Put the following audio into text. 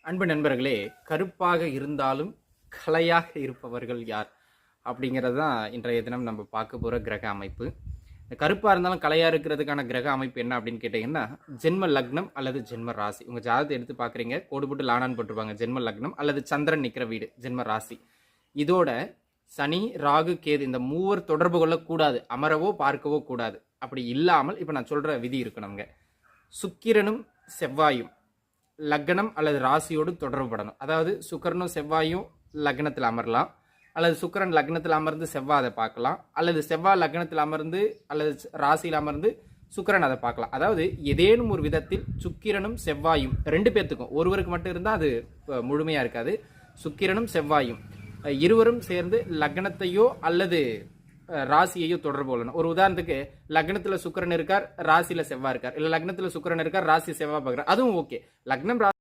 அன்பு நண்பர்களே, கருப்பாக இருந்தாலும் கலையாக இருப்பவர்கள் யார் அப்படிங்கிறது தான் இன்றைய தினம் நம்ம பார்க்க போகிற கிரக அமைப்பு. இந்த கருப்பாக இருந்தாலும் கலையாக இருக்கிறதுக்கான கிரக அமைப்பு என்ன அப்படின்னு கேட்டிங்கன்னா, ஜென்ம லக்னம் அல்லது ஜென்ம ராசி. உங்கள் ஜாதகத்தை எடுத்து பார்க்குறீங்க, கோடு போட்டு லானான்னு போட்டிருப்பாங்க. ஜென்ம லக்னம் அல்லது சந்திரன் நிற்கிற வீடு ஜென்ம ராசி. இதோட சனி, ராகு, கேது இந்த மூவர் தொடர்பு கொள்ளக்கூடாது, அமரவோ பார்க்கவோ கூடாது. அப்படி இல்லாமல் இப்போ நான் சொல்கிற விதி இருக்கணுங்க. சுக்கிரனும் செவ்வாயும் லக்னம் அல்லது ராசியோடு தொடர்பு படணும். அதாவது சுக்கரனும் செவ்வாயும் லக்னத்தில் அமரலாம், அல்லது சுக்கரன் லக்னத்தில் அமர்ந்து செவ்வாய் அதை பார்க்கலாம், அல்லது செவ்வாய் லக்னத்தில் அமர்ந்து அல்லது ராசியில் அமர்ந்து சுக்கரன் அதை பார்க்கலாம். அதாவது ஏதேனும் ஒரு விதத்தில் சுக்கிரனும் செவ்வாயும் ரெண்டு பேர்த்துக்கும், ஒருவருக்கு மட்டும் இருந்தால் அது முழுமையாக இருக்காது. சுக்கிரனும் செவ்வாயும் இருவரும் சேர்ந்து லக்னத்தையோ அல்லது ராசியையோ தொடர்பு கொள்ளணும். ஒரு உதாரணத்துக்கு லக்னத்தில் சுக்கரன் இருக்கார், ராசியில் செவ்வாய் இருக்கார், இல்லை லக்னத்தில் சுக்கரன் இருக்கார், ராசி செவ்வாய் பார்க்குறார், அதுவும் ஓகே. லக்னம்